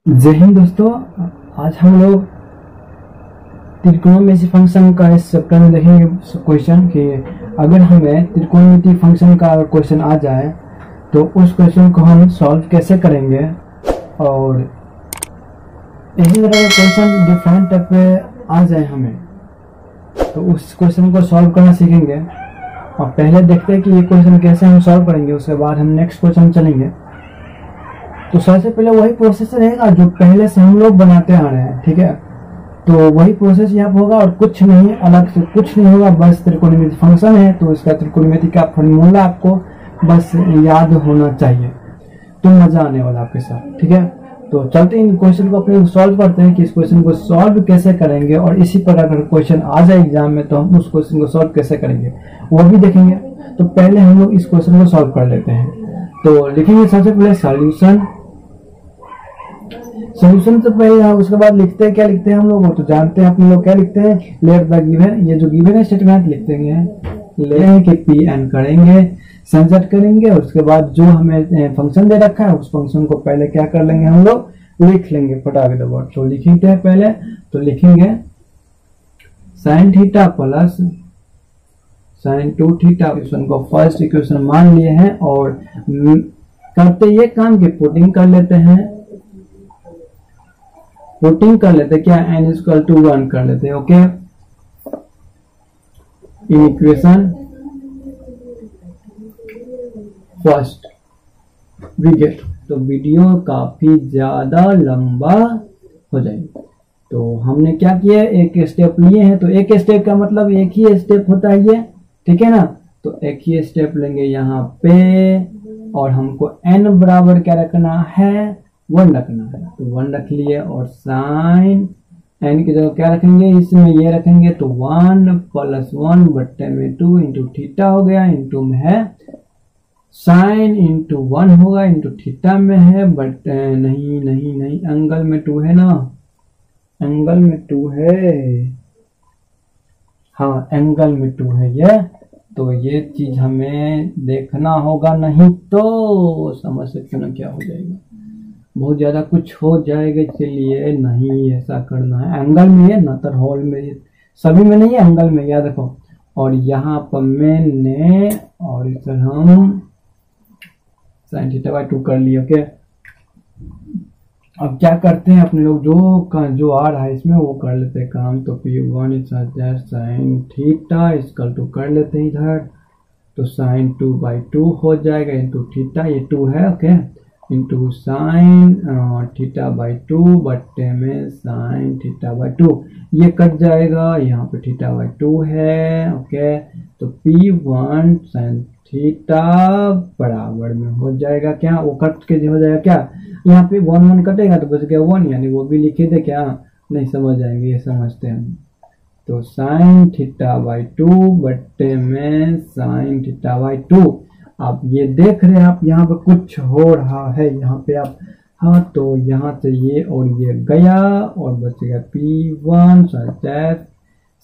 जय हिंद दोस्तों। आज हम लोग त्रिकोणमिति फंक्शन का इस चैप्टर में देखेंगे क्वेश्चन कि अगर हमें त्रिकोणमिति फंक्शन का क्वेश्चन आ जाए तो उस क्वेश्चन को हम सॉल्व कैसे करेंगे। और इसी तरह का क्वेश्चन डिफरेंट टाइप पे आ जाए हमें तो उस क्वेश्चन को सॉल्व करना सीखेंगे। और पहले देखते हैं कि ये क्वेश्चन कैसे हम सॉल्व करेंगे, उसके बाद हम नेक्स्ट क्वेश्चन चलेंगे। तो सबसे पहले वही प्रोसेस रहेगा जो पहले से हम लोग बनाते आ रहे हैं, ठीक है। तो वही प्रोसेस यहाँ पर होगा और कुछ नहीं, अलग से कुछ नहीं होगा, बस त्रिकोणमिति फंक्शन है तो इसका त्रिकोणमिति का फॉर्मूला आपको बस याद होना चाहिए, तो मजा आने वाला आपके साथ, ठीक है। तो चलते हैं इन क्वेश्चन को अपने सॉल्व करते हैं कि इस क्वेश्चन को सॉल्व कैसे करेंगे। और इसी पर अगर क्वेश्चन आ जाए एग्जाम में तो हम उस क्वेश्चन को सॉल्व कैसे करेंगे वो भी देखेंगे। तो पहले हम लोग इस क्वेश्चन को सॉल्व कर लेते हैं। तो लिखेंगे सबसे पहले सॉल्यूशन से पहले, उसके बाद लिखते हैं, क्या लिखते हैं हम लोग वो तो जानते हैं अपने लोग, क्या लिखते हैं, लेट द गिवन, ये जो गिवन है स्टेटमेंट लिख देंगे, ले के पी एन करेंगे, संजट करेंगे। और उसके बाद जो हमें फंक्शन दे रखा है उस फंक्शन को पहले क्या कर लेंगे हम लोग, लिख लेंगे फटाक दे वर्ड। तो लिखेंगे हैं पहले, तो लिखेंगे sine theta plus sign 2 theta, equation को फर्स्ट इक्वेशन मान लिए हैं। और करते ये काम की पुटिंग कर लेते हैं, पुटिंग कर लेते क्या, n इक्वल टू 1 कर लेते हैं, okay. In equation first we get, तो वीडियो काफी ज्यादा लंबा हो जाएगा। तो हमने क्या किया, एक स्टेप लिए हैं, तो एक स्टेप का मतलब एक ही स्टेप होता है ये, ठीक है ना। तो एक ही स्टेप लेंगे यहाँ पे और हमको n बराबर क्या रखना है, 1 रखना है, तो 1 रख लिए। और साइन n की जगह क्या रखेंगे, इसमें ये रखेंगे, तो 1 + 1 बट्टे में 2 इंटू थीटा हो गया, इंटू में है साइन इंटू 1 होगा, इंटू थीटा में है, बट नहीं नहीं नहीं, एंगल में 2 है ना, एंगल में 2 है, हाँ एंगल में 2 है ये। तो ये चीज हमें देखना होगा, नहीं तो समझ सकते ना क्या हो जाएगा, बहुत ज्यादा कुछ हो जाएगा, इसलिए नहीं ऐसा करना है। एंगल में है ना, तर होल में, सभी में नहीं है, एंगल में, याद रखो। और यहाँ पर मैंने और इस तरह हम साइन थीटा बाय 2 कर लिए, ओके। अब क्या करते हैं अपने लोग, जो आ रहा है इसमें वो कर लेते हैं काम। तो P1 sine theta equal to कर लेते हैं इधर, तो साइन 2/2 हो जाएगा, इंटू थीटा, ये 2 है, okay, into sine theta by 2 बट्टे में साइन थीटा बाई 2, ये कट जाएगा, यहाँ पे थीटा बाई 2 है, ओके। तो P1 साइन थीटा बराबर में हो जाएगा क्या, वो कट के हो जाएगा क्या, यहाँ पे 1 कटेगा तो बच गया 1, यानी वो भी लिखे थे क्या, नहीं समझ जाएंगे, ये समझते हैं। तो साइन थीटा बाई 2 बट्टे में साइन थीटा बाई 2, आप ये देख रहे हैं, आप यहाँ पे कुछ हो रहा है यहाँ पे आप, हाँ तो यहाँ से ये और ये गया और बच गया P1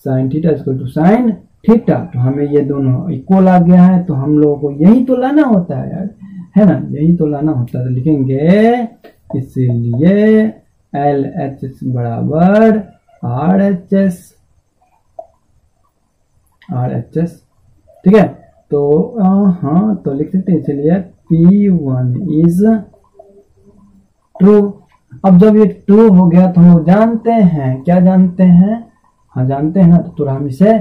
sine theta equal to sine theta. तो हमें ये दोनों इक्वल आ गया है, तो हम लोगों को यही तो लाना होता है यार, है ना, यही तो लाना होता है। तो लिखेंगे इसीलिए LHS बराबर RHS, ठीक है। तो हाँ तो लिख सकते हैं, इसलिए P1 इज ट्रू। अब जब ये ट्रू हो गया तो हम जानते हैं, क्या जानते हैं, हाँ जानते हैं ना, तो थोड़ा हम इसे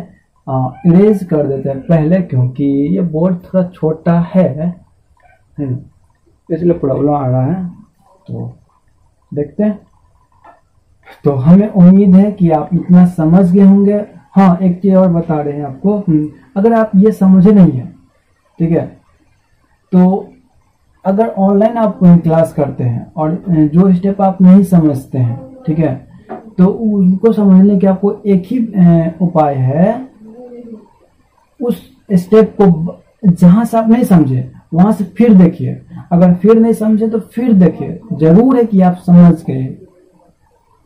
इरेज कर देते हैं पहले, क्योंकि ये बोर्ड थोड़ा छोटा है इसलिए प्रॉब्लम आ रहा है। तो देखते हैं, तो हमें उम्मीद है कि आप इतना समझ गए होंगे। हाँ एक चीज और बता रहे हैं आपको, अगर आप ये समझे नहीं है, ठीक है, तो अगर ऑनलाइन आप क्लास करते हैं और जो स्टेप आप नहीं समझते हैं, ठीक है, तो उनको समझने के आपको एक ही उपाय है, उस स्टेप को जहां से आप नहीं समझे वहां से फिर देखिए, अगर फिर नहीं समझे तो फिर देखिए, जरूर है कि आप समझ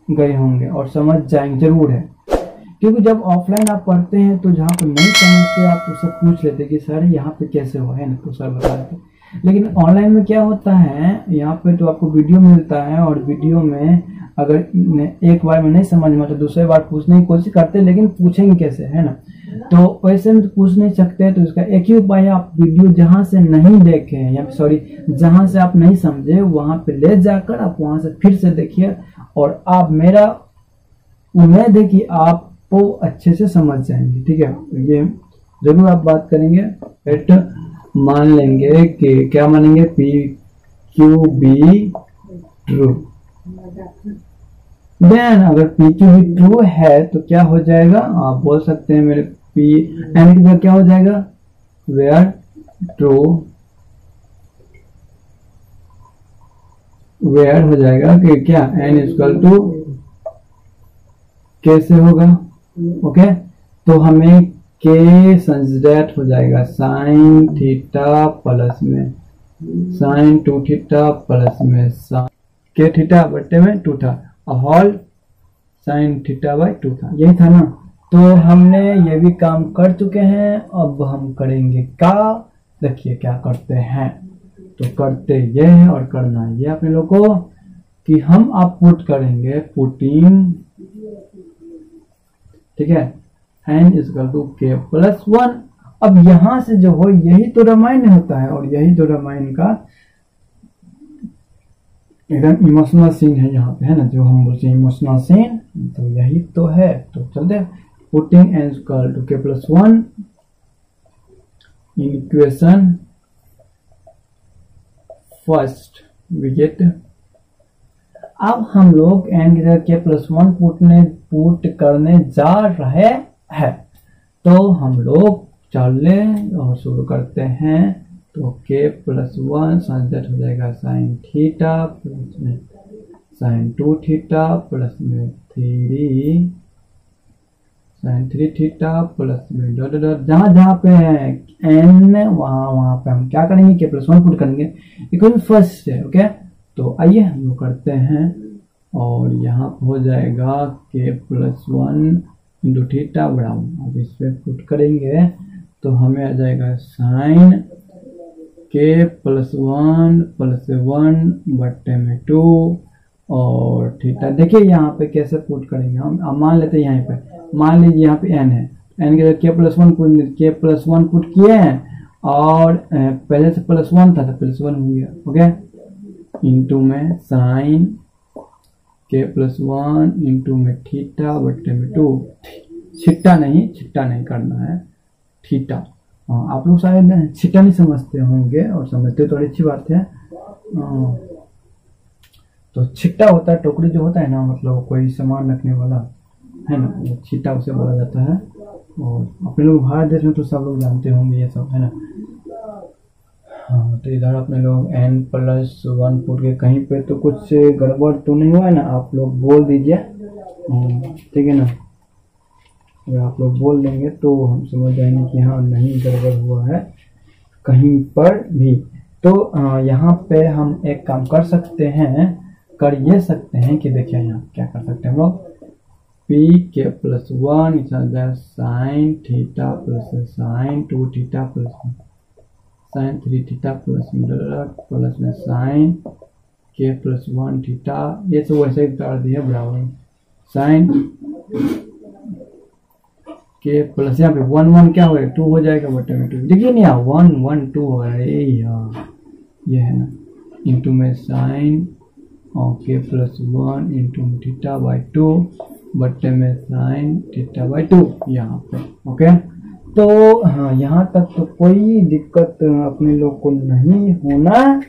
गए होंगे और समझ जाएंगे, जरूर है। क्योंकि जब ऑफलाइन आप पढ़ते हैं तो जहाँ पे नहीं समझते आप उससे पूछ लेते कि सर यहाँ पे कैसे हुआ है ना, तो सर बता देते। लेकिन ऑनलाइन में क्या होता है, यहाँ पे तो आपको वीडियो मिलता है और वीडियो में अगर एक बार में नहीं समझ में तो दूसरे बार पूछने की कोशिश करते हैं, लेकिन पूछेंगे कैसे, है ना। तो वैसे में तो पूछ नहीं सकते, तो इसका एक ही उपाय है, आप वीडियो जहां से नहीं देखे या सॉरी जहां से आप नहीं समझे वहां पे ले जाकर आप वहां से फिर से देखिए, और आप, मेरा उम्मीद है कि आपको अच्छे से समझ जाएंगे। ठीक है, तो ये जरूर आप बात करेंगे। एट मान लेंगे कि क्या मानेंगे, P Q be true. Then अगर पी क्यू बी ट्रू है तो क्या हो जाएगा, आप बोल सकते हैं मेरे पी एन की क्या हो जाएगा, वेयर ट्रू, वेयर हो जाएगा कि क्या एन इक्वल टू कैसे होगा। ओके, तो हमें के संजडेट हो जाएगा साइन थीटा प्लस में साइन 2 थीटा प्लस में के थीटा बट्टे में 2 था, होल साइन थीटा बाई 2 था, यही था ना। तो हमने ये भी काम कर चुके हैं, अब हम करेंगे का, देखिए क्या करते हैं। तो करते ये है और करना ये अपने लोग को कि हम आप पुट करेंगे, पुटिंग, ठीक है, N equal to K plus 1। अब यहां से जो हो यही तो रामायण होता है, और यही तो रामायण का एकदम इमोशनल सीन है यहाँ पे, है ना, जो हम बोलते हैं इमोशनल सीन, तो यही तो है। तो चलते हैं, putting N equal to K plus 1 in equation first we get. अब हम लोग एन की जगह के प्लस 1 पुट करने जा रहे हैं, तो हम लोग चले और शुरू करते हैं। तो के प्लस 1 संजट हो जाएगा साइन थीटा प्लस में साइन 2 थीटा प्लस में 3 साइन 3 थीटा प्लस में डॉट डॉट, जहां जहां पे है एन वहां पे हम क्या करेंगे, के प्लस 1 पुट करेंगे इक्वल फर्स्ट है। ओके, तो आइए हम लोग करते हैं, और यहाँ हो जाएगा के प्लस 1 इंटू थीटा बराबर, अब इस पे पुट करेंगे तो हमें आ जाएगा साइन के प्लस 1 प्लस 1 बट्टे में 2 और थीटा। देखिए यहाँ पे कैसे पुट करेंगे हम मान लेते हैं, यहाँ पे मान लीजिए यहाँ पे एन है, एन के के प्लस 1 पुट किए हैं, और पहले से प्लस 1 था तो प्लस 1 हो गया। ओके, इंटू में साइन के प्लस 1 इंटू में थीटा बट्टे में 2, छिट्टा नहीं करना है, थीटा। आप लोग शायद छिट्टा नहीं समझते होंगे, और समझते तो अच्छी बात है। तो छिट्टा होता है टोकरी जो होता है ना, मतलब कोई सामान रखने वाला, है ना, वो छिट्टा उसे बोला जाता है। और अपने लोग भारत देश में तो सब लोग जानते होंगे ये सब, है ना। हाँ, तो इधर अपने लोग n प्लस 1 पुट के, कहीं पे तो कुछ गड़बड़ तो नहीं हुआ है ना, आप लोग बोल दीजिए, ठीक है ना। अगर आप लोग बोल देंगे तो हम समझ जाएंगे कि हाँ नहीं गड़बड़ हुआ है कहीं पर भी। तो यहाँ पे हम एक काम कर सकते हैं, कि देखिए यहाँ क्या कर सकते हैं हम लोग, पी के plus 1 sine theta plus sign 2 theta plus sign 3 theta plus में साइन के प्लस 1 थीटा, ये सब वैसे ही कर दिया बराबर साइन के प्लस, यहाँ पे 1 क्या होगा 2 हो जाएगा बटे में 2। देखिए नहीं, 1 1 2 हो रहा है यार, ये है ना, इंटू में साइन और के प्लस 1 इंटू थीटा बाई 2 बटे में साइन थीटा बाई 2 यहाँ पे। ओके, तो हाँ यहाँ तक तो कोई दिक्कत अपने लोग को नहीं होना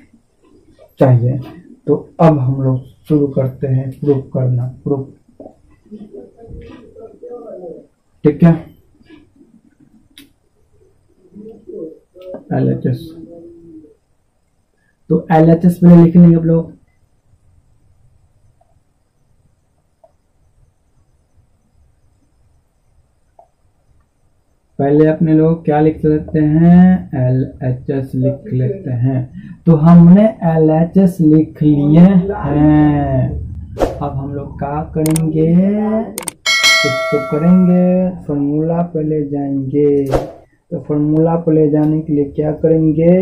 चाहिए। तो अब हम लोग शुरू करते हैं प्रूफ करना, प्रूफ, ठीक है। LHS, तो LHS पहले लिख लेंगे आप लोग। पहले अपने लोग क्या लिख लेते हैं, LHS लिख लेते हैं। तो हमने LHS लिख लिए हैं। अब हम लोग क्या करेंगे, कुछ तो करेंगे, फॉर्मूला पे ले जाएंगे। तो फॉर्मूला को ले जाने के लिए क्या करेंगे,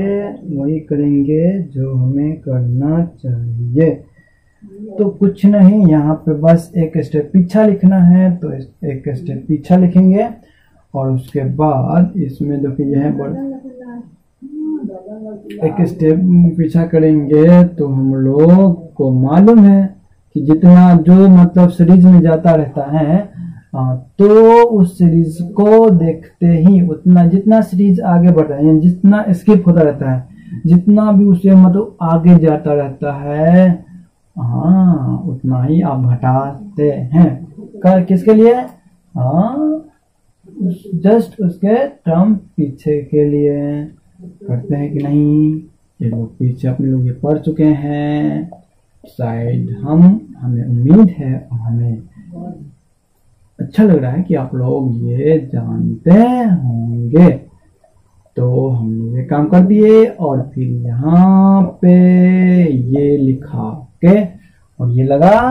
वही करेंगे जो हमें करना चाहिए। तो कुछ नहीं, यहाँ पे बस एक स्टेप पीछा लिखना है, तो एक स्टेप पीछा लिखेंगे और उसके बाद इसमें देखिए यह एक स्टेप पीछा करेंगे। तो हम लोग को मालूम है कि जितना जो मतलब सीरीज में जाता रहता है तो उस सीरीज को देखते ही उतना जितना सीरीज आगे बढ़ रहा है, जितना स्किप होता रहता है, जितना भी उसे मतलब आगे जाता रहता है, हाँ उतना ही आप घटाते हैं। कर किसके लिए, हाँ जस्ट उसके टर्म पीछे के लिए। करते हैं कि नहीं, ये लोग पीछे अपने लोग ये पढ़ चुके हैं शायद, हमें उम्मीद है और हमें अच्छा लग रहा है कि आप लोग ये जानते होंगे। तो हमने ये काम कर दिए और फिर यहाँ पे ये लिखा के और ये लगा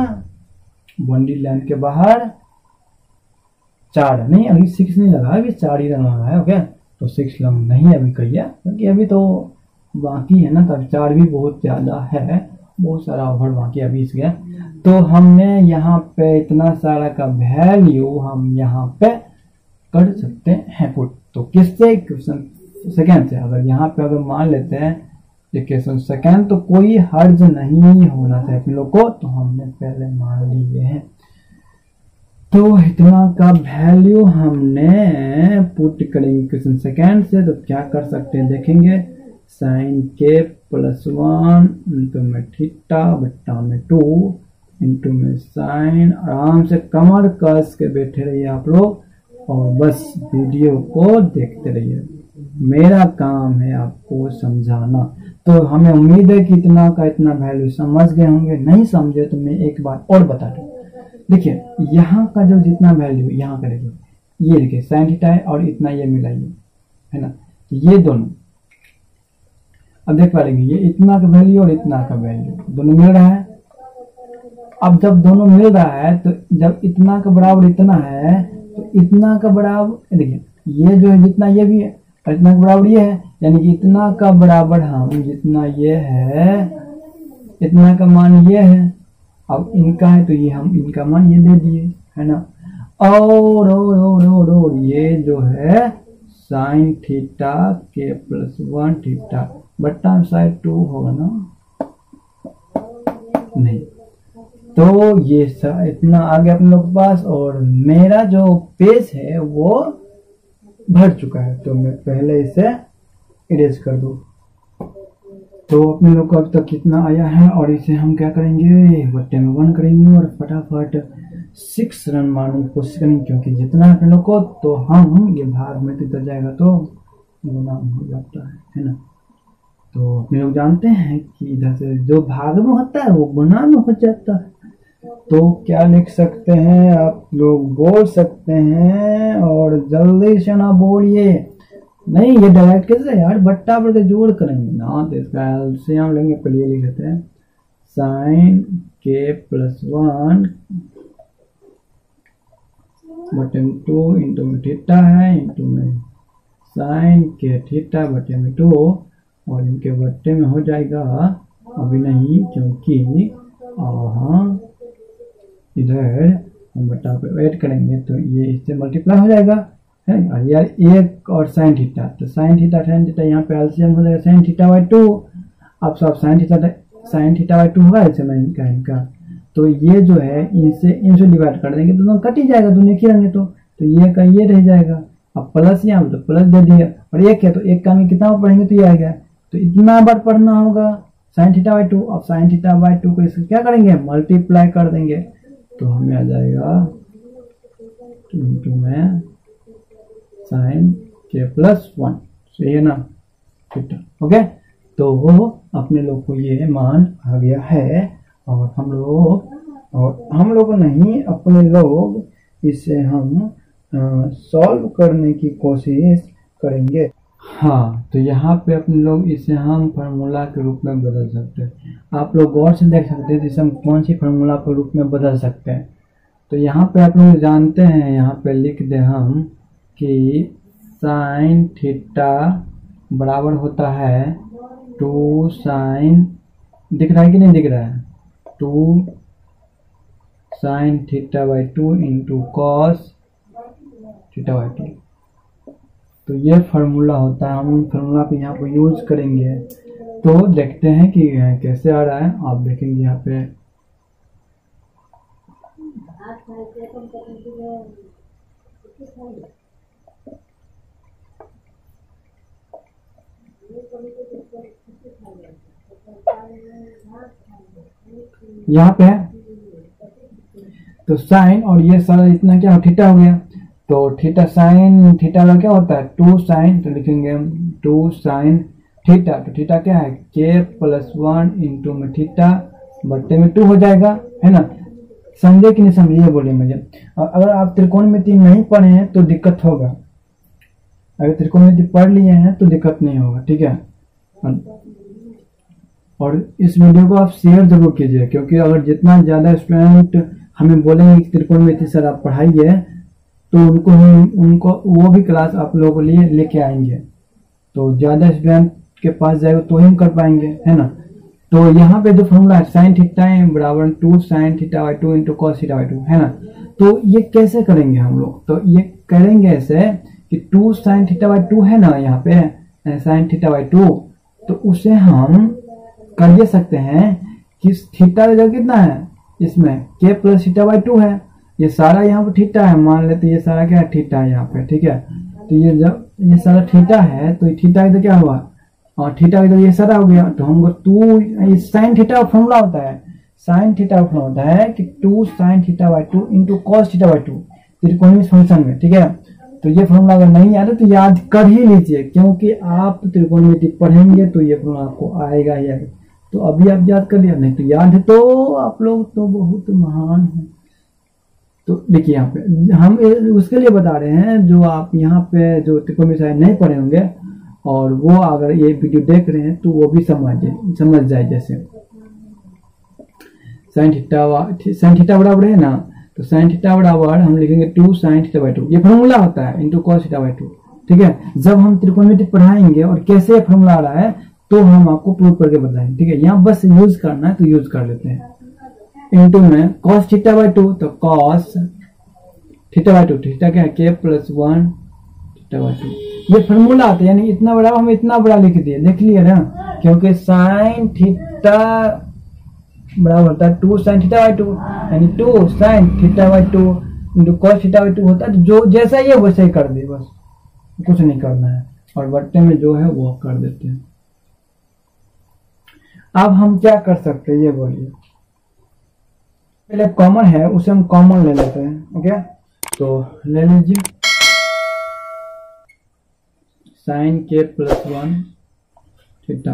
बाउंड्री लाइन के बाहर 4 नहीं, अभी 6 नहीं लगा, अभी 4 ही रन लगा है। ओके, तो 6 रन नहीं अभी करिए क्योंकि अभी तो बाकी है ना, तब 4 भी बहुत ज़्यादा है, बहुत सारा ओवर बाकी अभी इसके। तो हमने यहाँ पे इतना सारा का वैल्यू हम यहाँ पे कर सकते हैं पुट। तो किससे, क्वेश्चन सेकेंड से। अगर यहाँ पे अगर मान लेते हैं क्वेश्चन सेकेंड, तो कोई हर्ज नहीं होना चाहिए अपने लोग को, तो हमने पहले मान लिए हैं। तो इतना का वैल्यू हमने पुट करेंगे क्वेश्चन सेकेंड से। तो क्या कर सकते हैं देखेंगे, साइन के +1 इंटू में थीटा बट्टा में 2 इंटू में साइन। आराम से कमर कस के बैठे रहिए आप लोग और बस वीडियो को देखते रहिए। मेरा काम है आपको समझाना। तो हमें उम्मीद है कि इतना का इतना वैल्यू समझ गए होंगे। नहीं समझे तो मैं एक बार और बता दूं। देखिए यहाँ का जो जितना वैल्यू यहाँ का देखिए, ये देखिए साइन थीटा है और इतना ये मिलाइए, है ना, ये दोनों अब देख पा रहे, ये इतना का वैल्यू और इतना का वैल्यू दोनों मिल रहा है। अब जब दोनों मिल रहा है तो जब इतना का बराबर इतना है तो इतना का बराबर देखिए ये जो है जितना ये भी है और इतना का बराबर ये है, यानी कि इतना का बराबर हम जितना ये है इतना का मान ये है। अब इनका है तो ये हम इनका मान ये दे दिए, है ना। और ये जो है साइन थीटा के +1 थीटा बट्टा साइड 2 होगा ना, नहीं तो ये इतना आ गया अपने लोग के पास। और मेरा जो पेज है वो भर चुका है, तो मैं पहले इसे इरेज कर दूं। तो अपने लोग को अब तक कितना आया है और इसे हम क्या करेंगे, बट्टे में 1 करेंगे और फटाफट 6 रन मारने की कोशिश करेंगे, क्योंकि जितना अपने लोग को तो हम ये भाग में तो जाएगा तो गुना हो जाता है ना। तो अपने लोग जानते हैं कि इधर से जो भाग में होता है वो गुना में हो जाता है। तो क्या लिख सकते हैं आप लोग, बोल सकते हैं और जल्दी से ना बोलिए। नहीं ये डायरेक्ट कैसे यार, बट्टा पर जोड़ करेंगे ना, तो इसका एलसीएम लेंगे। पहले लिख लेते हैं साइन के +1 बटे में 2 इंटू में थीटा है इंटू में साइन के थीटा बटे में 2 और इनके बट्टे में हो जाएगा, अभी नहीं क्योंकि इधर हम बट्टा पे ऐड करेंगे तो ये इससे मल्टीप्लाई हो जाएगा है। और यार एक और साइन थीटा, तो साइन थीटा यहाँ पे एलसीएम हो जाएगा साइन थीटा बाई 2। अब सब साइन थीटा बाई 2 होगा ऐसे में इनका। तो ये जो है इनसे डिवाइड कर देंगे तो दोनों कट ही जाएगा, दोनों एक ही रहेंगे तो ये का ये रह जाएगा। अब प्लस यहाँ पे तो प्लस दे दिया और एक है तो एक का में कितना पढ़ेंगे तो ये आएगा। तो इतना बार पढ़ना होगा साइन थीटा बाई 2। अब साइन थीटा बाई 2 को इसको क्या करेंगे, मल्टीप्लाई कर देंगे, तो हमें आ जाएगा 2 में साइन के +1, सही है ना थीटा। ओके, तो वो अपने लोग को ये मान आ गया है और हम लोग नहीं, अपने लोग इसे हम सॉल्व करने की कोशिश करेंगे। हाँ, तो यहाँ पे अपने लोग इसे हम फार्मूला के रूप में बदल सकते हैं। आप लोग गौर से देख सकते हैं इसे हम कौन सी फार्मूला के रूप में बदल सकते हैं। तो यहाँ पे आप लोग जानते हैं, यहाँ पे लिख दे हम कि साइन थीटा बराबर होता है 2 साइन, दिख रहा है कि नहीं दिख रहा है, 2 sine theta by 2 into cos theta by 2। तो ये फार्मूला होता है, हम फार्मूला को यहाँ पर यूज करेंगे। तो देखते हैं कि कैसे आ रहा है, आप देखेंगे यहाँ पे। यहाँ पे है तो साइन, और ये सारा इतना क्या थीटा हो गया, तो थीटा साइन थीटा का क्या होता है 2 साइन, तो लिखेंगे 2 साइन थीटा, तो थीटा क्या है k प्लस 1 इंटू में थीटा बट्टे में 2 हो जाएगा, है ना। समझे कि नहीं समझे ये बोलिए मुझे। और अगर आप त्रिकोणमिति नहीं पढ़े हैं तो दिक्कत होगा, अगर त्रिकोणमिति पढ़ लिए हैं तो दिक्कत नहीं होगा, ठीक है। और इस वीडियो को आप शेयर जरूर कीजिए, क्योंकि अगर जितना ज्यादा स्टूडेंट हमें बोलेंगे कि त्रिकोणमिति सर आप पढ़ाइए, तो उनको वो भी क्लास आप लोगों के लिए लेके आएंगे। तो ज्यादा स्टूडेंट के पास जाएगा तो ही हम कर पाएंगे, है ना। तो यहाँ पे जो फॉर्मूला है साइन थीटा बराबर 2 sine theta by 2 into cos theta by 2, है ना। तो ये कैसे करेंगे हम लोग, तो ये करेंगे ऐसे कि 2 साइन थीटा बाई 2 है ना, यहाँ पे साइन थीटा बाई 2, तो उसे हम कर ये सकते हैं कि थीटा का जगह कितना है इसमें k प्लस थीटा बाई 2 है, ये सारा यहाँ पे थीटा है, मान लेते ये सारा क्या है थीटा है यहाँ पे, ठीक है। तो ये जब ये सारा थीटा है तो थीटा इधर क्या हुआ, और थीटा इधर ये सारा हो गया, तो हमको 2 साइन थीटा फॉर्मूला होता है, साइन थीटा फॉर्मूला होता है कि 2 sine theta by 2 into cos theta by 2 त्रिकोणमिति फंक्शन में, ठीक है। तो ये फॉर्मूला अगर नहीं आता तो याद कर ही लीजिए, क्योंकि आप त्रिकोणमिति पढ़ेंगे तो ये फॉर्मूला आपको आएगा ही आएगा। तो अभी आप याद कर लिया, नहीं तो याद है तो आप लोग तो बहुत महान हैं। तो देखिए यहाँ पे हम उसके लिए बता रहे हैं, जो आप यहाँ पे जो त्रिकोणमिति शायद नहीं पढ़े होंगे और वो अगर ये वीडियो देख रहे हैं तो वो भी समझ जाए। जैसे साइन थीटा बराबर है ना, तो साइन थीटा बराबर हम लिखेंगे 2 साइन थीटा बाई 2, ये फॉर्मूला होता है, इंटू कॉस थीटा बाई 2, ठीक है। जब हम त्रिकोणमिति पढ़ाएंगे और कैसे फॉर्मूला आ रहा है तो हम आपको प्रूव करके बताएंगे, ठीक है। यहाँ बस यूज करना है तो यूज कर लेते हैं। इंटू में कॉस थीटा बाई 2, तो कॉस थीटा बाई 2, थीटा क्या है k प्लस 1 थीटा बाई 2, ये फॉर्मूला आता है, यानी इतना बड़ा हम इतना बड़ा लिख दिए, देख लिया ना, क्योंकि साइन थीटा बराबर होता है 2 साइन थीटा बाई 2, यानी 2 sine theta by 2 into cos theta by 2 होता है। जो जैसा ये वैसे ही कर दे, बस कुछ नहीं करना है, और बट्टे में जो है वो कर देते हैं। अब हम क्या कर सकते हैं ये बोलिए। पहले कॉमन है उसे हम कॉमन ले लेते हैं, ओके। तो ले लीजिए साइन k प्लस 1 थीटा,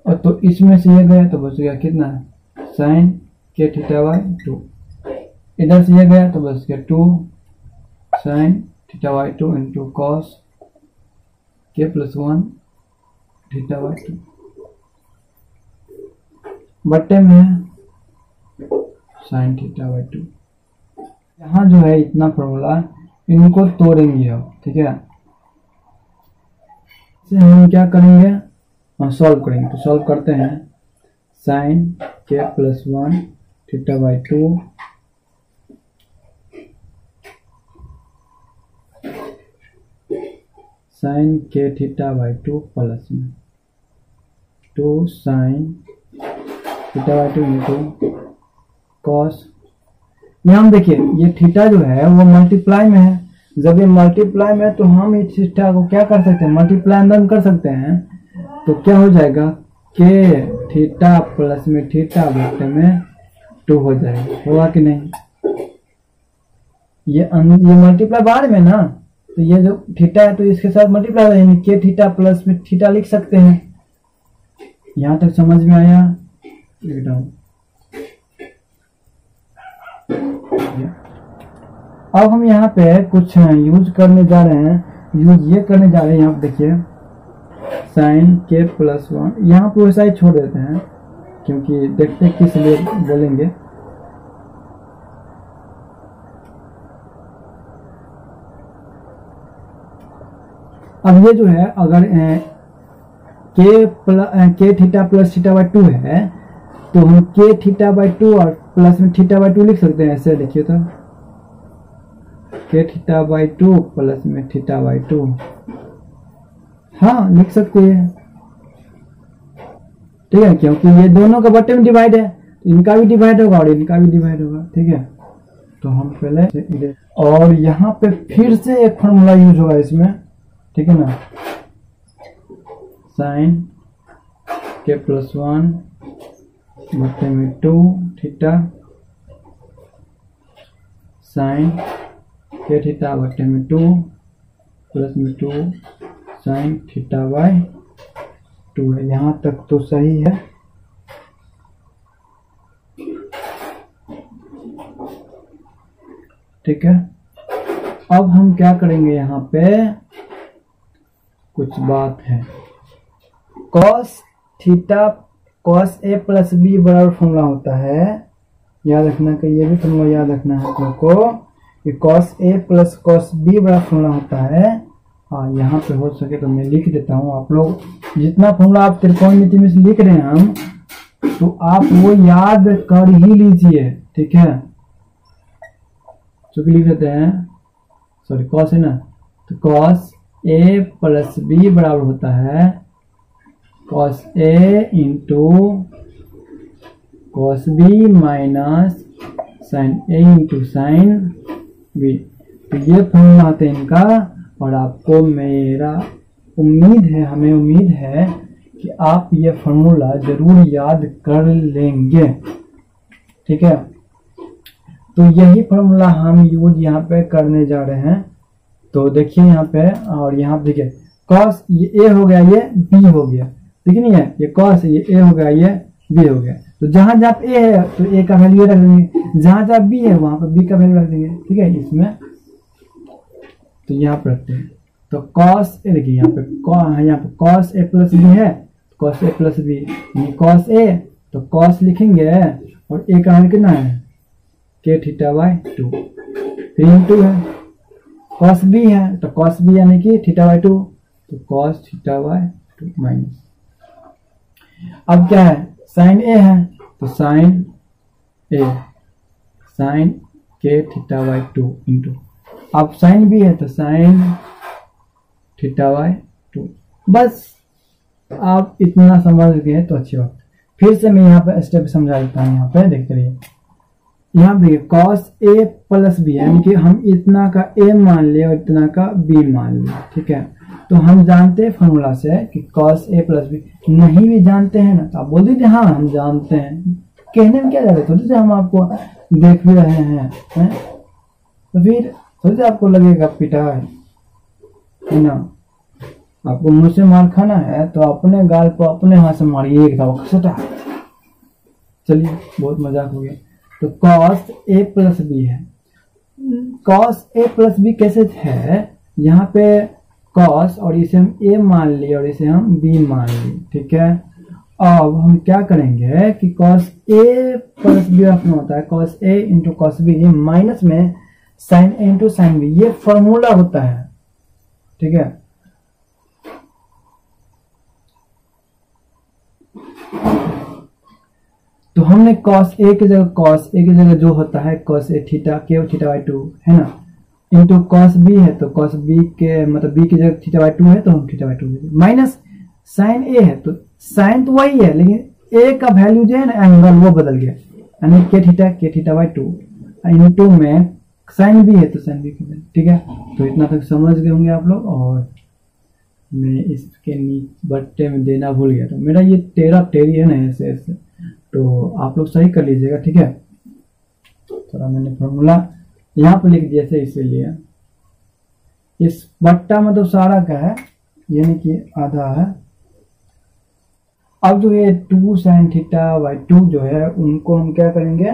और तो इसमें से ये गया तो बच गया कितना साइन k थीटा बाई 2, इधर से ये गया तो बच गया 2 sine theta by 2 into cos k plus 1 theta by 2, बट्टे में साइन थीटा बाई 2। यहाँ जो है इतना फॉर्मूला, इनको तोड़ेंगे अब, ठीक है। इसे हम क्या करेंगे, हम सॉल्व करेंगे। तो सॉल्व करते हैं sine k plus 1 theta by 2 sine k theta by 2 plus में 2 sine theta by 2 into cos. यहाँ हम देखिए ये थीटा जो है वो मल्टीप्लाई में है, जब ये मल्टीप्लाई में है तो हम इस थीटा को क्या कर सकते हैं, मल्टीप्लाई अंदर कर सकते हैं। तो क्या हो जाएगा k थीटा प्लस में थीटा बटे में 2 हो जाएगा, होगा कि नहीं। ये मल्टीप्लाई बाहर में ना, तो ये जो थीटा है तो इसके साथ मल्टीप्लाई हो जाएगी, k थीटा प्लस में थीटा लिख सकते हैं। यहाँ तक समझ में आया एकदम। अब हम यहाँ पे कुछ यूज करने जा रहे हैं, यूज ये करने जा रहे हैं, यहाँ पे देखिए साइन k प्लस 1, यहाँ पे वैसा ही छोड़ देते हैं, क्योंकि देखते किस लिए बोलेंगे। अब ये जो है अगर के थीटा प्लस थीटा बाई 2 है तो हम के थीटा बाई 2 और प्लस में थीटा बाई 2 लिख सकते हैं। ऐसे देखिए तो के थीटा बाई 2 प्लस में थीटा बाई 2, हाँ लिख सकते हैं, ठीक है, क्योंकि ये दोनों का बटे में डिवाइड है, इनका भी डिवाइड होगा और इनका भी डिवाइड होगा, ठीक है। तो हम पहले और यहाँ पे फिर से एक फॉर्मूला यूज होगा इसमें, ठीक है ना, साइन के प्लस 1 बटे में 2 थीटा साइन के थीटा बटे में 2 प्लस में 2 साइन थीटा बाई 2 है। यहाँ तक तो सही है। ठीक है, अब हम क्या करेंगे, यहाँ पे कुछ बात है। Cos theta cos A plus B बराबर फॉर्मूला होता है, याद रखना कि ये भी फॉर्मूला याद रखना है आपको कि cos A plus cos B बराबर फॉर्मूला होता है। हाँ, यहाँ पे हो सके तो मैं लिख देता हूँ, आप लोग जितना फॉर्मूला आप त्रिकोणमिति में से लिख रहे हैं हम, तो आप वो याद कर ही लीजिए, ठीक है। चूंकि लिख देते हैं, सॉरी कॉस है ना, तो कॉस ए प्लस बी बराबर होता है cos A into cos B minus sine A into sine B. तो ये फॉर्मूला होता है इनका, और आपको मेरा उम्मीद है, हमें उम्मीद है कि आप ये फॉर्मूला जरूर याद कर लेंगे, ठीक है। तो यही फॉर्मूला हम यूज यहाँ पे करने जा रहे हैं। तो देखिए यहाँ पे, और यहाँ पे देखिए कॉस ये ए हो गया, ये बी हो गया, ठीक नहीं है, ये कॉस ये ए हो गया, ये बी हो गया। तो जहां जहां ए है तो ए का वैल्यू रख देंगे, जहां जहां बी है वहां पर बी का वैल्यू रख देंगे, ठीक है। इसमें तो यहाँ पर रखते हैं, तो कॉस ए देखिए यहाँ पे कॉस ए प्लस बी है, cos A plus B cos A, तो कॉस लिखेंगे और ए का वैल्यू कितना है के थीटा बाई 2, फिर इंटू है कॉस बी है, तो कॉस बी यानी कि थीटा बाई 2, तो कॉस थीटा बाई 2 माइनस, अब क्या है साइन ए है, तो साइन ए साइन के थीटा बाई 2 इंटू, अब साइन बी है तो साइन थीटा बाई 2। बस आप इतना समझ गए तो अच्छी बात। फिर से मैं यहाँ पे स्टेप समझा देता हूँ, यहाँ पे देखते रहिए। यहाँ देखिए कॉस ए प्लस बी यानी कि हम इतना का ए मान लिए और इतना का बी मान लिए, ठीक है। तो हम जानते हैं फॉर्मूला से कि कॉस ए प्लस बी, नहीं भी जानते हैं ना तो आप बोल दीजिए हाँ हम जानते हैं, कहने में क्या जा रहे हैं, थोड़ी से हम आपको देख भी रहे हैं, तो फिर थोड़ी से आपको लगेगा पिटा है ना। आपको मुझसे मार खाना है तो अपने गाल को अपने हाथ से मारिए एक दफा। चलिए बहुत मजाक हो गया। तो कॉस ए प्लस बी है, कॉस ए प्लस बी कैसे है, यहाँ पे कॉस और इसे हम ए मान लिए और इसे हम बी मान लिए, ठीक है। अब हम क्या करेंगे कि कॉस ए प्लस बी अपना होता है cos A into cos B, ये माइनस में sign A into sine B, ये फॉर्मूला होता है, ठीक है। तो हमने कॉस ए की जगह जो होता है कॉस ए थीटा के थीटा बाई 2 है ना, इंटू कॉस बी है तो कॉस बी के मतलब बी की जगह थीटा बाई 2 है तो हम थीटा बाई 2 माइनस साइन ए है, तो साइन तो वही है लेकिन ए का वैल्यू जो है ना एंगल वो बदल गया, यानी के थीटा बाई 2 इंटू में साइन बी है तो साइन बी का, ठीक है। तो इतना तक समझ गए होंगे आप लोग। और मैं इसके बट्टे में देना भूल गया, तो मेरा ये टेरा टेरी है ना ऐसे ऐसे, तो आप लोग सही कर लीजिएगा, ठीक है। थोड़ा मैंने फॉर्मूला यहाँ पे लिख दिया था इसीलिए, इस बट्टा मतलब सारा का है यानी कि आधा है। अब जो ये 2 साइन थीटा बाई 2 जो है उनको हम क्या करेंगे,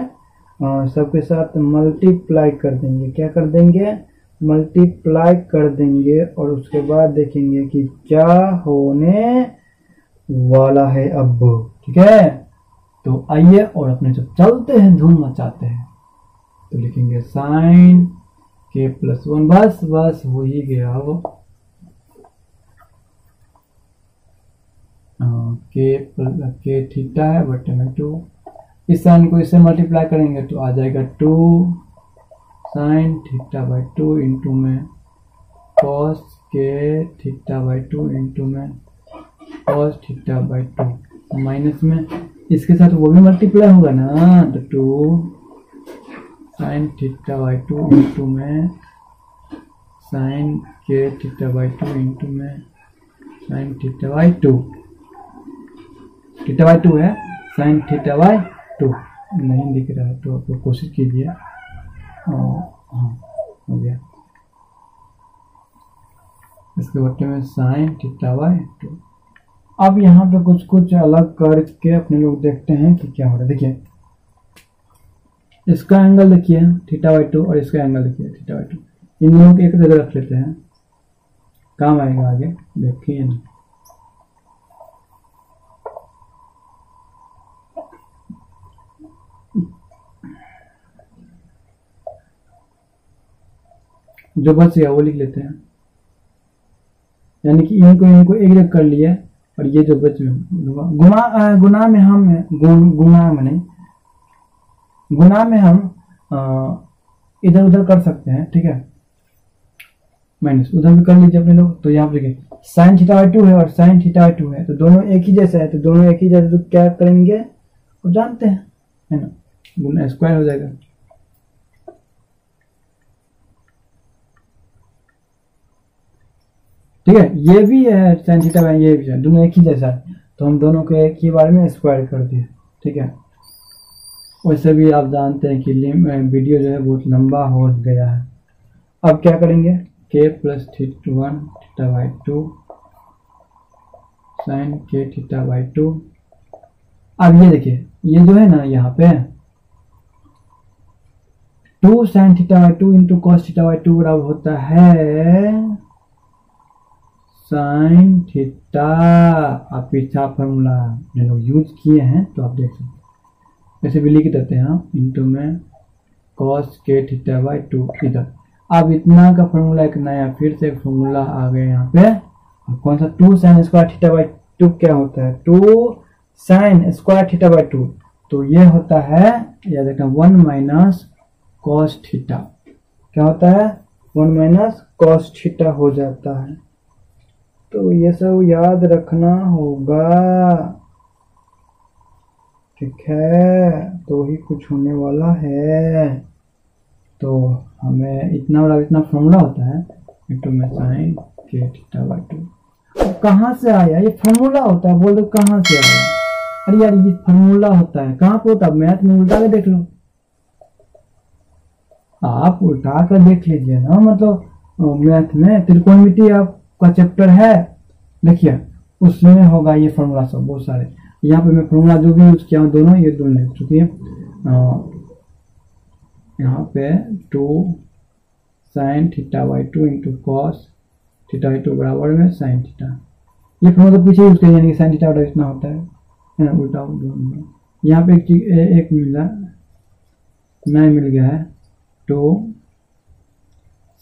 सबके साथ मल्टीप्लाई कर देंगे, क्या कर देंगे मल्टीप्लाई कर देंगे, और उसके बाद देखेंगे कि क्या होने वाला है अब, ठीक है। तो आइए और अपने जब चलते हैं धूम मचाते हैं, तो लिखेंगे साइन के प्लस 1, बस हो ही गया वो। के थीटा है बटे में 2। इस साइन को इससे मल्टीप्लाई करेंगे तो आ जाएगा 2 साइन थीटा बाई 2 इंटू में कॉस के थीटा बाई 2 इंटू में कॉस थीटा बाई 2 माइनस में इसके साथ वो भी मल्टीप्लाई होगा ना, तो 2 साइन थीटा बाई 2 इंटू में साइन के थीटा बाई 2 इंटू में sign theta by 2। Theta by 2 है, साइन थीटा बाई 2 नहीं दिख रहा है तो आप कोशिश कीजिए। हाँ हो गया। इसके बट्टे में साइन थीटा बाई 2। अब यहाँ पे कुछ कुछ अलग करके अपने लोग देखते हैं कि क्या हो रहा है। देखिए इसका एंगल देखिए थीटा बाई 2 और इसका एंगल देखिए थीटा बाई 2, इन दोनों को एक जगह रख लेते हैं, काम आएगा आगे, देखिए ना। जो बच गया वो लिख लेते हैं, यानी कि इनको एक जगह कर लिया और ये जो बच गुना में हम इधर उधर कर सकते हैं, ठीक है, माइनस उधर भी कर लीजिए अपने लोग। तो यहाँ पे देखिए साइन थीटा बाई 2 है और साइन थीटा बाई 2 है, तो दोनों एक ही जैसा है, तो दोनों एक ही जैसे तो क्या करेंगे वो जानते हैं, है ना, गुना स्क्वायर हो जाएगा। ठीक है, ये भी है साइन थीटा बाई, ये भी है, दोनों एक ही जैसा है, तो हम दोनों को एक ही बार में स्क्वायर कर दिए। ठीक है, वैसे भी आप जानते हैं कि वीडियो जो है बहुत लंबा हो गया है। अब क्या करेंगे, के प्लस 1 थीटा बाई 2 साइन के थीटा बाई 2। अब ये देखिए ये जो है ना यहाँ पे 2 sine theta by 2 into cos theta by 2 बराबर होता है साइन थीटा। आप पिछला फॉर्मूला जो लोग यूज किए हैं तो आप देख सकते हैं, वैसे भी लिख देते हैं हम इंटू में कॉस के थीटा बाई 2 इधर। अब इतना का फॉर्मूला एक नया फिर से फॉर्मूला आ गया यहाँ पे, और कौन सा 2 साइन स्क्वायर थीटा बाई 2 क्या होता है, 2 साइन स्क्वायर थीटा बाई 2, तो ये होता है याद रखना 1 माइनस कॉस थीटा। क्या होता है 1 माइनस कॉस थीटा हो जाता है, तो ये सब याद रखना होगा। ठीक है, तो ही कुछ होने वाला है। तो हमें इतना फॉर्मूला होता है इंटू में साइन के थीटा बाई 2। कहाँ से आया ये फॉर्मूला होता है, बोल दो कहाँ से आया। अरे यार ये फॉर्मूला होता है, कहाँ पे होता है, मैथ में उल्टा के देख लो, आप उल्टा कर देख लीजिए ना, मतलब मैथ में त्रिकोणमिति आपका चैप्टर है, देखिए उसमें होगा ये फॉर्मूला सब बहुत सारे। यहाँ पे मैं फॉर्मूला जो भी यूज किया हूँ दोनों ये दोनों लिख चुकी है। यहाँ पे 2 sine theta by 2 into cos theta by 2 बराबर में साइन थीटा। ये फॉर्मूला तो पीछे यूज किया, यानी कि साइन थीटा बराबर इतना होता है ना, उल्टा। यहाँ पे एक मिला नया मिल गया है, 2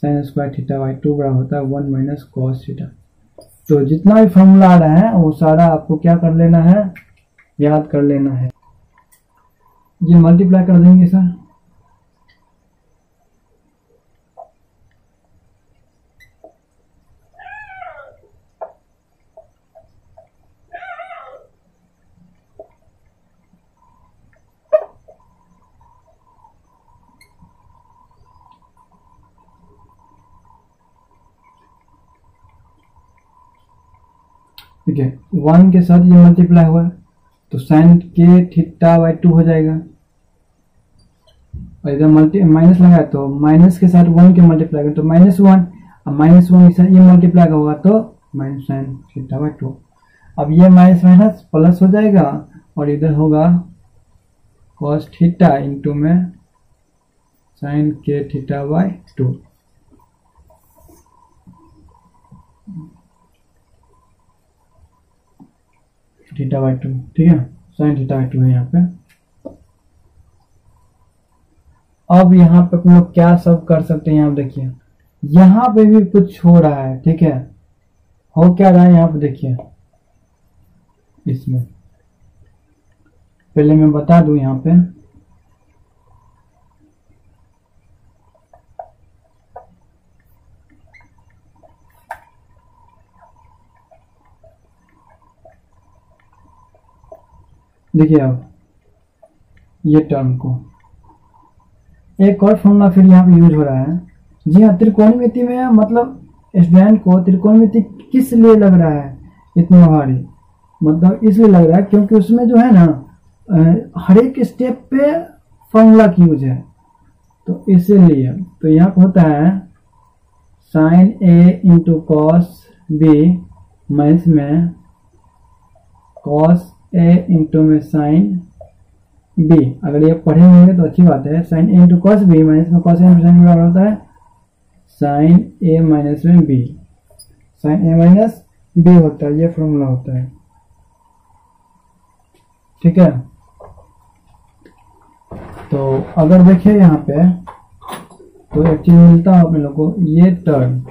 साइन स्क्वायर थीटा बाई 2 बराबर होता है 1 माइनस कॉस थीटा। तो जितना भी फॉर्मूला आ रहा है वो सारा आपको क्या कर लेना है, याद कर लेना है। ये मल्टीप्लाई कर देंगे सर, ठीक है, 1 के साथ ये मल्टीप्लाई हुआ तो साइन के थीटा बाई 2 हो जाएगा, और इधर माइनस लगाया तो माइनस के साथ 1 के मल्टीप्लाई करें तो -1, अब -1 के साथ ये मल्टीप्लाई होगा तो माइनस साइन थीटा बाई 2। अब ये माइनस माइनस प्लस हो जाएगा और इधर होगा कॉस थीटा इंटू में साइन के थीटा बाई 2। थीटा बाई 2, ठीक है, साइन थीटा बाई 2 है यहाँ पे। अब यहाँ पे हम लोग क्या सब कर सकते हैं, यहाँ पे देखिए यहाँ पे भी कुछ हो रहा है, ठीक है, हो क्या रहा है यहाँ पे देखिए, इसमें पहले मैं बता दूं यहाँ पे, देखिए अब ये टर्म को एक और फॉर्मूला फिर यहाँ पे यूज हो रहा है। जी हाँ, त्रिकोणमिति में मतलब स्टूडेंट को त्रिकोणमिति किस लिए लग रहा है इतना भारी, मतलब इसलिए लग रहा है क्योंकि उसमें जो है ना हर एक स्टेप पे फॉर्मूला की यूज है, तो इसीलिए तो यहाँ पे होता है sign A into cos B, maths में कॉस ए इंटू में साइन बी। अगर ये पढ़े होंगे तो अच्छी बात है। Sign A into cos B, minus में कॉस ए इंटू साइन बराबर होता है साइन ए माइनस में बी, साइन ए माइनस बी होता है, ये फॉर्मूला होता है। ठीक है, तो अगर देखिए यहाँ पे तो एक चीज मिलता है अपने लोग को, ये टर्म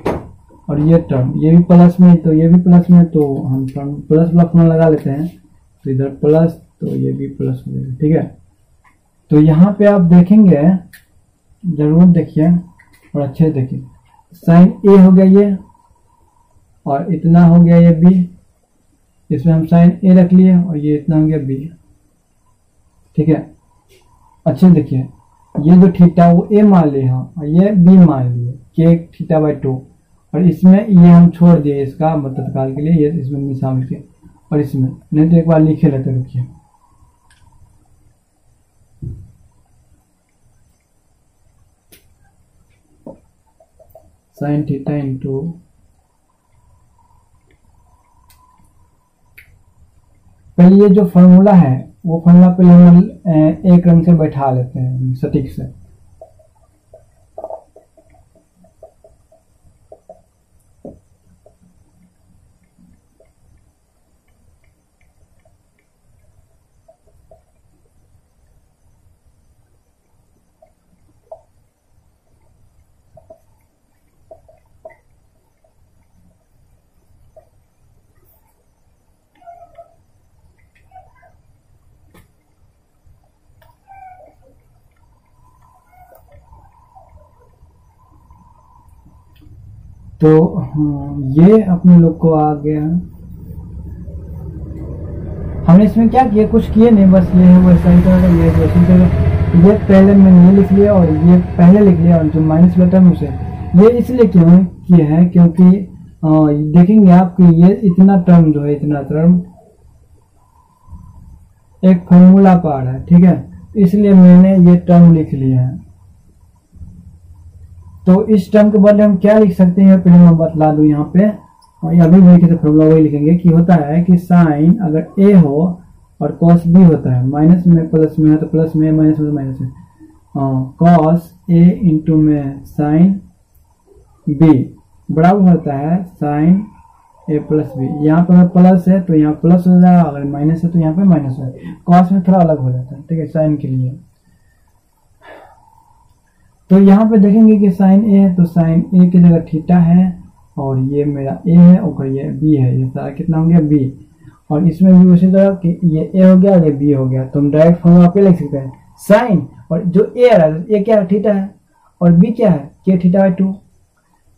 और ये टर्म, ये भी प्लस में तो ये भी प्लस में, तो हम प्लस वाला फॉर्मूला लगा लेते हैं, तो इधर प्लस तो ये भी प्लस हो जाएगा। ठीक है, तो यहाँ पे आप देखेंगे, जरूर देखिए और अच्छे से देखिए, साइन ए हो गया ये और इतना हो गया ये बी, इसमें हम साइन ए रख लिए और ये इतना हो गया बी। ठीक है, अच्छे से देखिए, ये जो थीटा वो ए मान लिए हम और ये बी मान लिए के थीटा बाई 2, और इसमें ये हम छोड़ दिए इसका तत्काल के लिए, ये इसमें नहीं शामिल किए, और इसमें नहीं तो एक बार लिखे लेते, रुकिए। साइन थीटा इंटू पहले ये जो फॉर्मूला है वो फॉर्मूला पहले हम एक रंग से बैठा लेते हैं सटीक से। तो ये अपने लोग को आ गया। हमने इसमें क्या किया, कुछ किए नहीं, बस ये है वैसा ही तरह, ये वैसी तरह, ये पहले मैंने ये लिख लिया और ये पहले लिख लिया, और जो माइनस लेटर में उसे ये इसलिए क्यों किया है क्योंकि देखेंगे आप कि ये इतना टर्म जो है, इतना टर्म एक फॉर्मूला का आ रहा है। ठीक है, इसलिए मैंने ये टर्म लिख लिया है। तो इस टर्म के बदले हम क्या लिख सकते हैं, पहले मैं बतला दूं यहाँ पे, और अभी भी लिखे फॉर्मूला वही लिखेंगे कि होता है कि साइन अगर ए हो और कॉस बी होता है, माइनस में प्लस में है तो प्लस में, माइनस में तो माइनस में, कॉस ए इंटू में साइन बी बराबर होता है साइन ए प्लस बी। यहाँ पर प्लस है तो यहाँ प्लस हो जाएगा, अगर माइनस है तो यहाँ पे माइनस हो जाएगा, कॉस में थोड़ा अलग हो जाता है। ठीक है, साइन के लिए। तो यहाँ पे देखेंगे कि साइन ए है तो साइन ए की जगह थीटा है, और ये मेरा ए है और ये बी है, ये सारा कितना हो गया बी, और इसमें भी उसी तरह कि ये ए हो गया और ये बी हो गया, तो हम डायरेक्ट फॉर्मूला पे लिख सकते हैं साइन, और जो ए आ रहा है ए क्या है थीटा है, और बी क्या है के थीटा बाई 2,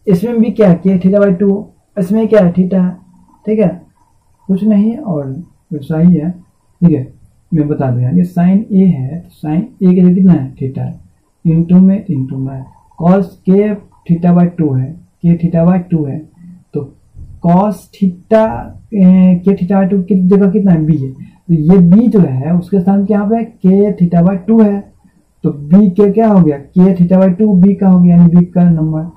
इसमें भी क्या है के थीटा बाई 2, इसमें क्या है थीटा है। ठीक है, कुछ नहीं और वैसा ही है। ठीक है, मैं बता दूं यहाँ साइन ए है तो साइन ए के लिए कितना है थीटा है, इंटू में कॉस के थीटा बाई 2 है, के थीटा बाई 2 है, तो कॉस थीटा के थीटा बाई 2 की जगह कितना है बी है, तो ये बी जो है उसके स्थान पे यहाँ पे के थीटा बाई 2 है, तो बी के क्या हो गया के थीटा बाई 2 बी का हो गया, यानी बी का नंबर,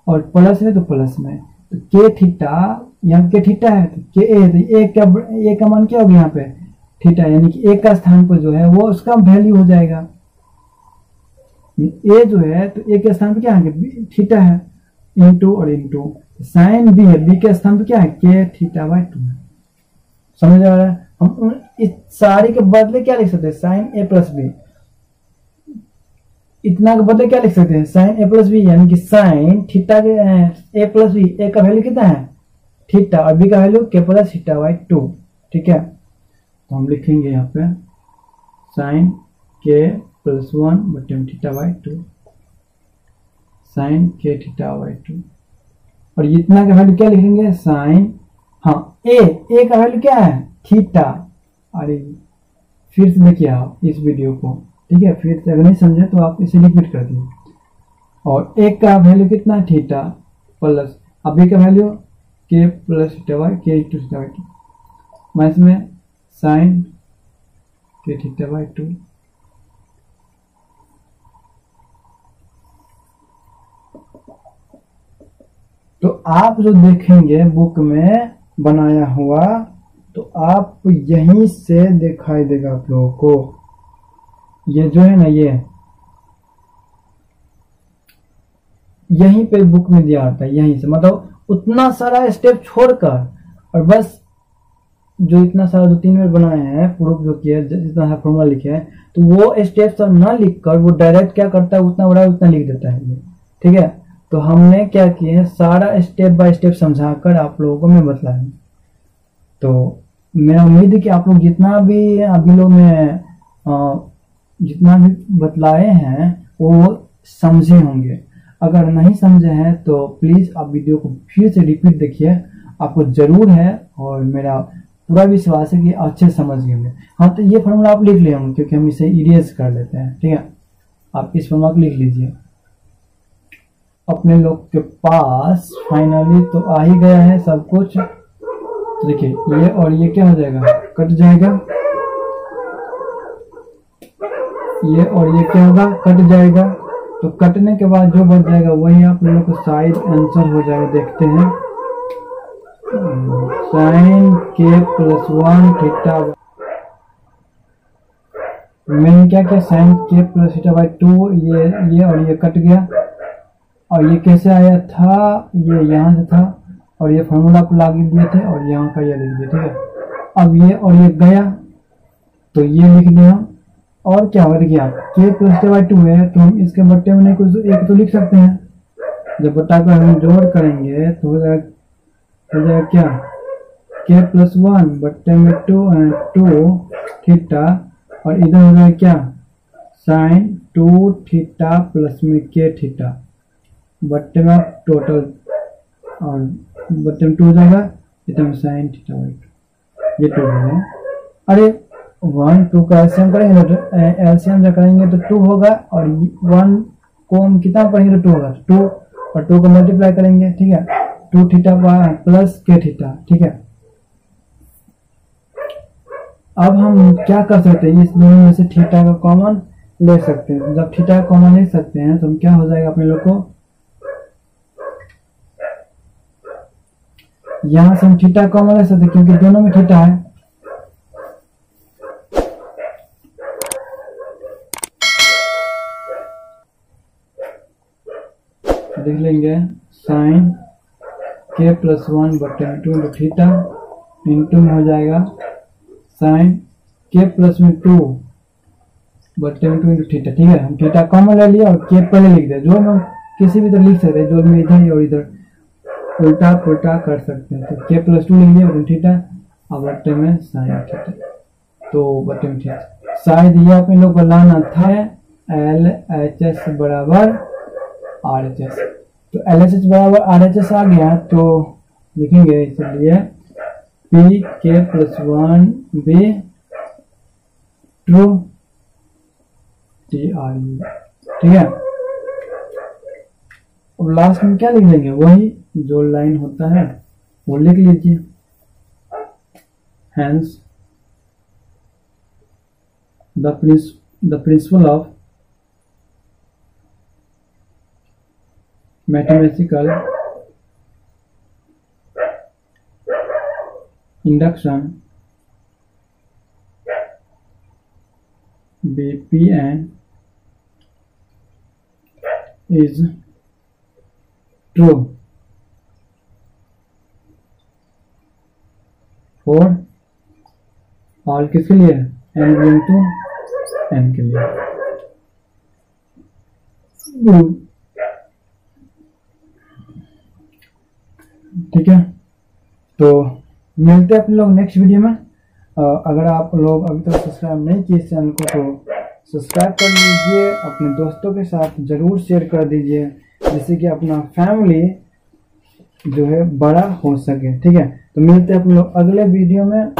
और प्लस है तो प्लस में, तो के थीटा यहाँ के थीटा है तो के ए, तो ए का मान क्या हो गया यहाँ पे थीटा, यानी कि ए का स्थान पर जो है वो उसका वैल्यू हो जाएगा। ए जो है तो ए के स्थान पे क्या है थीटा है, इंटू और इंटू साइन बी है, बी के स्थान पे क्या है के थीटा बाई 2 है। समझ आ रहा है, हम इस सारे के बदले क्या लिख सकते हैं साइन ए प्लस बी, इतना के बदले क्या लिख सकते हैं साइन ए प्लस बी, यानी कि साइन थीटा के ए प्लस बी, ए का वैल्यू कितना है थीटा और बी का वैल्यू के प्लस थीटा बाई 2। ठीक है, तो हम लिखेंगे यहाँ पे साइन के प्लस 1 बटे में थीटा बाई 2, साइन के थीटा बाई 2। और इतना का वैल्यू क्या लिखेंगे, साइन, हाँ ए का वैल्यू क्या है, थीटा। अरे फिर से देखिए आप इस वीडियो को, ठीक है, फिर से अगर नहीं समझे तो आप इसे रिपीट कर दीजिए। और एक का वैल्यू कितना है, थीटा, प्लस अभी का वैल्यू के प्लस थीटा बाई के इंटू थीटा बाई 2, मैं इसमें साइन के थीटा बाई 2। तो आप जो देखेंगे बुक में बनाया हुआ, तो आप यहीं से दिखाई देगा आप लोगों को। ये जो है ना, ये यहीं पे बुक में दिया आता है, यहीं से, मतलब उतना सारा स्टेप छोड़कर, और बस जो इतना सारा 2-3 बार बनाए हैं प्रूफ जो किया है, जितना सारा फॉर्मूला लिखे हैं, तो वो स्टेप सब ना लिखकर वो डायरेक्ट क्या करता है, उतना बड़ा उतना लिख देता है ये, ठीक है। तो हमने क्या किया है, सारा स्टेप बाय स्टेप समझाकर आप लोगों को मैं बतलाया। तो मेरा उम्मीद है कि आप लोग जितना भी अभी लोग में जितना भी बतलाए हैं वो समझे होंगे। अगर नहीं समझे हैं तो प्लीज आप वीडियो को फिर से रिपीट देखिए, आपको जरूर है, और मेरा पूरा विश्वास है कि अच्छे समझ गए होंगे। हाँ, तो ये फॉर्मूला आप लिख ले होंगे, क्योंकि हम इसे इरेज कर लेते हैं, ठीक है। आप इस फॉर्मूला को लिख लीजिए। अपने लोग के पास फाइनली तो आ ही गया है सब कुछ। तो देखिए ये और ये क्या हो जाएगा, कट जाएगा, ये और ये क्या होगा, कट जाएगा। तो कटने के बाद जो बच जाएगा वही आप लोगों को शायद आंसर हो जाएगा। देखते हैं, साइन के प्लस 1 थीटा, मैंने क्या किया, साइन के प्लस थीटा बाई 2, ये और ये कट गया। और ये कैसे आया था, ये यहाँ से था, और ये फॉर्मूला को लागू दिए थे, और यहाँ का ये लिख दिया, ठीक है। अब ये और ये गया, तो ये लिख दिया। और क्या होगा, देखिए आप के प्लस थीटा बाई 2 है, तो हम इसके बट्टे में नहीं कुछ एक तो लिख सकते हैं। जब बट्टा को हम जोड़ करेंगे तो हो जाएगा क्या, के प्लस 1 बट्टे में 2 थीटा, और इधर हो जाएगा क्या, साइन 2 थीटा प्लस में के थीटा, बट्टे में टोटल, और बट्टे में 2 हो जाएगा, इधर साइन थीटा बाई 2, ये 2 हो गया। अरे 1 2 का एलसीएम करेंगे तो एलसीएम जब करेंगे तो 2 होगा, और 1 को हम कितना पढ़ेंगे तो 2 होगा, 2 और 2 को मल्टीप्लाई करेंगे, ठीक है, 2 थीटा प्लस के थीटा, ठीक है। अब हम क्या कर सकते हैं, इस दोनों में से थीटा का कॉमन ले सकते हैं। जब थीटा का कॉमन ले सकते हैं तो हम क्या हो जाएगा अपने लोग को, यहां से हम थीटा कॉमन ले सकते हैं क्योंकि दोनों में थीटा है। देख लेंगे, साइन के प्लस 1 बटे 2 इंटू थीटा, इंटू में हो जाएगा साइन के प्लस में 2 बटे 2 इंटू थीटा, ठीक है। हम थीटा कॉमन ले लिया और के पहले लिख दिया, जो हम किसी भी तरह लिख सकते हैं, जो में इधर और इधर उल्टा पुल्टा कर सकते हैं। तो के प्लस 2 लिख दिया बटे थीटा, और बटे में साइन थीटा, तो बटे में थीटा। शायद ये अपने लोग को लाना था LHS बराबर RHS, तो LHS बराबर RHS आ गया, तो लिखेंगे इसलिए P के प्लस 1 बी ट्रू TRU, ठीक है। अब लास्ट में क्या लिख लेंगे, वही जो लाइन होता है वो लिख लीजिए। Hence the principle of mathematical induction BPN is true for all किसके लिए, n belong to n के लिए। ठीक है, तो मिलते हैं अपने लोग नेक्स्ट वीडियो में। अगर आप लोग अभी तक सब्सक्राइब नहीं किए इस चैनल को तो सब्सक्राइब कर लीजिए, अपने दोस्तों के साथ ज़रूर शेयर कर दीजिए, जिससे कि अपना फैमिली जो है बड़ा हो सके। ठीक है, तो मिलते हैं हम लोग अगले वीडियो में।